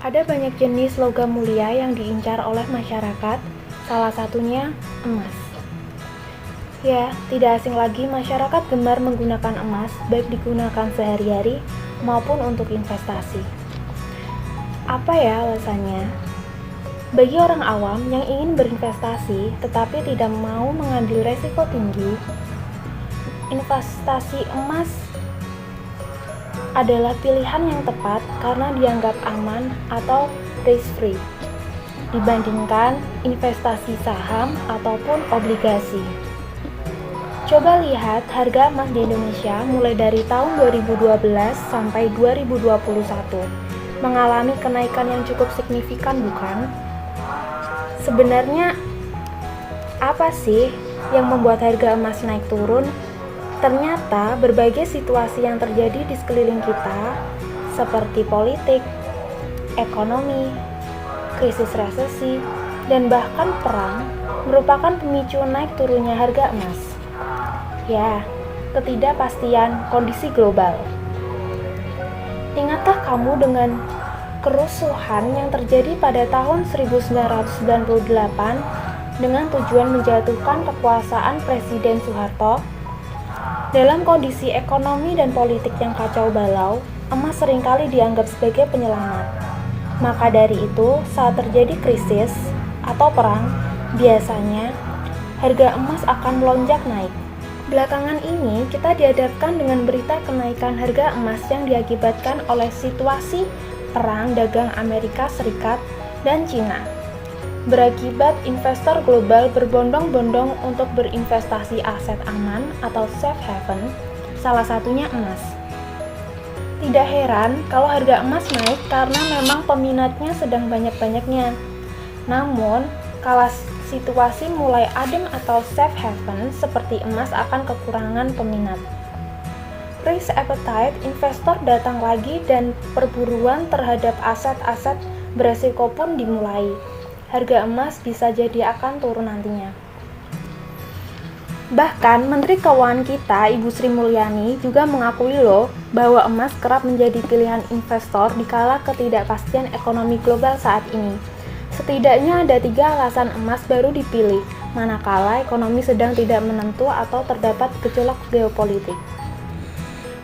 Ada banyak jenis logam mulia yang diincar oleh masyarakat, salah satunya emas. Ya, tidak asing lagi masyarakat gemar menggunakan emas, baik digunakan sehari-hari maupun untuk investasi. Apa ya alasannya? Bagi orang awam yang ingin berinvestasi tetapi tidak mau mengambil resiko tinggi, investasi emas adalah pilihan yang tepat karena dianggap aman atau risk-free dibandingkan investasi saham ataupun obligasi. Coba lihat harga emas di Indonesia mulai dari tahun 2012 sampai 2021 mengalami kenaikan yang cukup signifikan, bukan? Sebenarnya apa sih yang membuat harga emas naik turun? Ternyata berbagai situasi yang terjadi di sekeliling kita seperti politik, ekonomi, krisis resesi, dan bahkan perang merupakan pemicu naik turunnya harga emas. Ya, ketidakpastian kondisi global. Ingatkah kamu dengan kerusuhan yang terjadi pada tahun 1998 dengan tujuan menjatuhkan kekuasaan Presiden Soeharto? Dalam kondisi ekonomi dan politik yang kacau balau, emas seringkali dianggap sebagai penyelamat. Maka dari itu, saat terjadi krisis atau perang, biasanya harga emas akan melonjak naik. Belakangan ini, kita dihadapkan dengan berita kenaikan harga emas yang diakibatkan oleh situasi perang dagang Amerika Serikat dan Cina. Berakibat investor global berbondong-bondong untuk berinvestasi aset aman atau safe haven, salah satunya emas. Tidak heran kalau harga emas naik karena memang peminatnya sedang banyak-banyaknya. Namun, kalau situasi mulai adem atau safe haven seperti emas akan kekurangan peminat. Risk appetite investor datang lagi dan perburuan terhadap aset-aset beresiko pun dimulai. Harga emas bisa jadi akan turun nantinya. Bahkan Menteri Keuangan kita, Ibu Sri Mulyani, juga mengakui loh bahwa emas kerap menjadi pilihan investor di kala ketidakpastian ekonomi global saat ini. Setidaknya ada 3 alasan emas baru dipilih, manakala ekonomi sedang tidak menentu atau terdapat gejolak geopolitik.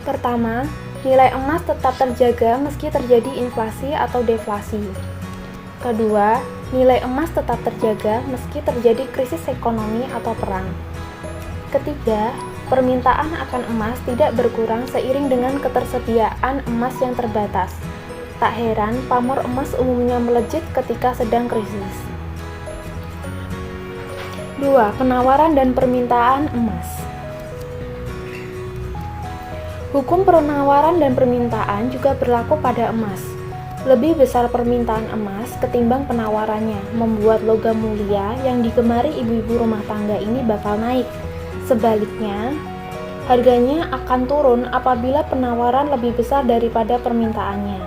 Pertama, nilai emas tetap terjaga meski terjadi inflasi atau deflasi. Kedua, nilai emas tetap terjaga meski terjadi krisis ekonomi atau perang. Ketiga, permintaan akan emas tidak berkurang seiring dengan ketersediaan emas yang terbatas. Tak heran, pamor emas umumnya melejit ketika sedang krisis. 2. Penawaran dan permintaan emas. Hukum penawaran dan permintaan juga berlaku pada emas. Lebih besar permintaan emas ketimbang penawarannya, membuat logam mulia yang digemari ibu-ibu rumah tangga ini bakal naik. Sebaliknya, harganya akan turun apabila penawaran lebih besar daripada permintaannya.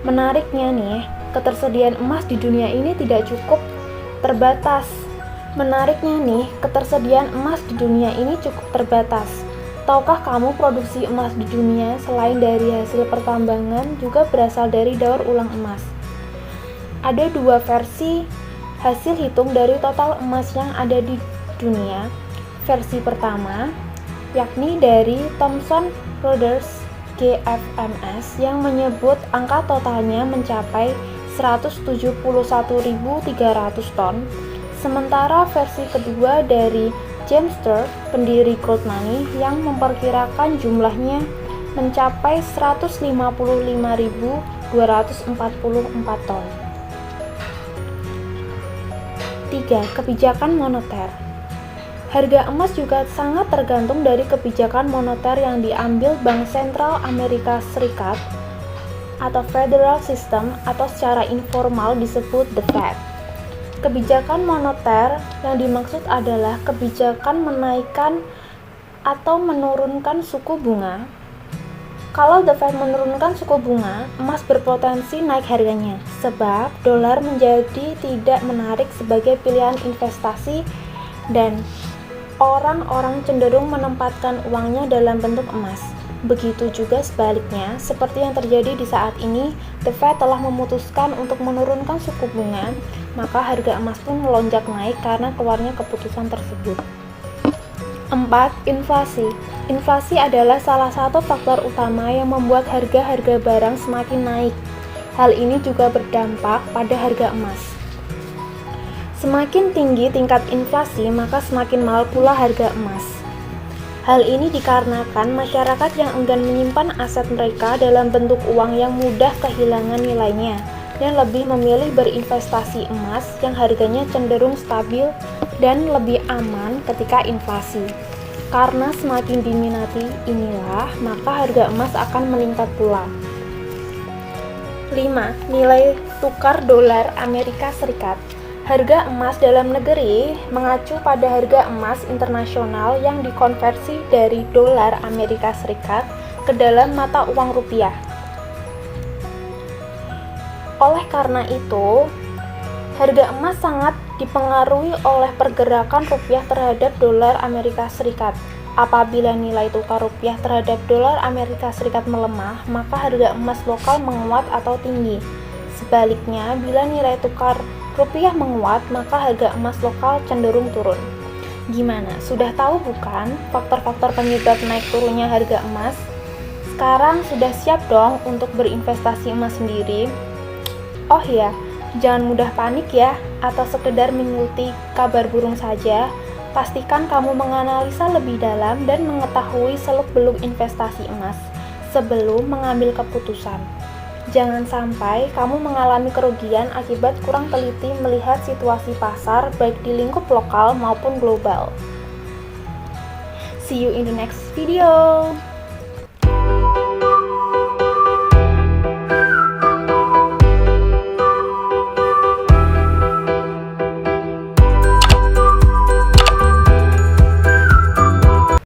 Menariknya nih, ketersediaan emas di dunia ini tidak cukup terbatas. Tahukah kamu produksi emas di dunia selain dari hasil pertambangan juga berasal dari daur ulang emas? Ada 2 versi hasil hitung dari total emas yang ada di dunia. Versi pertama, yakni dari Thomson Reuters GFMS yang menyebut angka totalnya mencapai 171.300 ton. Sementara versi kedua dari James Stewart, pendiri Gold Money, yang memperkirakan jumlahnya mencapai 155.244 ton. 3. Kebijakan moneter. Harga emas juga sangat tergantung dari kebijakan moneter yang diambil Bank Sentral Amerika Serikat atau Federal System atau secara informal disebut The Fed. Kebijakan moneter yang dimaksud adalah kebijakan menaikkan atau menurunkan suku bunga. Kalau The Fed menurunkan suku bunga, emas berpotensi naik harganya, sebab dolar menjadi tidak menarik sebagai pilihan investasi dan orang-orang cenderung menempatkan uangnya dalam bentuk emas. Begitu juga sebaliknya, seperti yang terjadi di saat ini, The Fed telah memutuskan untuk menurunkan suku bunga, maka harga emas pun melonjak naik karena keluarnya keputusan tersebut. 4. Inflasi. Inflasi adalah salah satu faktor utama yang membuat harga-harga barang semakin naik. Hal ini juga berdampak pada harga emas. Semakin tinggi tingkat inflasi, maka semakin mahal pula harga emas. Hal ini dikarenakan masyarakat yang enggan menyimpan aset mereka dalam bentuk uang yang mudah kehilangan nilainya dan lebih memilih berinvestasi emas yang harganya cenderung stabil dan lebih aman ketika inflasi. Karena semakin diminati inilah, maka harga emas akan meningkat pula. 5. Nilai tukar dolar Amerika Serikat. Harga emas dalam negeri mengacu pada harga emas internasional yang dikonversi dari dolar Amerika Serikat ke dalam mata uang rupiah. Oleh karena itu, harga emas sangat dipengaruhi oleh pergerakan rupiah terhadap dolar Amerika Serikat. Apabila nilai tukar rupiah terhadap dolar Amerika Serikat melemah, maka harga emas lokal menguat atau tinggi. Sebaliknya, bila nilai tukar rupiah menguat, maka harga emas lokal cenderung turun. Gimana? Sudah tahu bukan faktor-faktor penyebab naik turunnya harga emas? Sekarang sudah siap dong untuk berinvestasi emas sendiri? Oh ya, jangan mudah panik ya, atau sekedar mengikuti kabar burung saja. Pastikan kamu menganalisa lebih dalam dan mengetahui seluk-beluk investasi emas sebelum mengambil keputusan. Jangan sampai kamu mengalami kerugian akibat kurang teliti melihat situasi pasar baik di lingkup lokal maupun global. See you in the next video.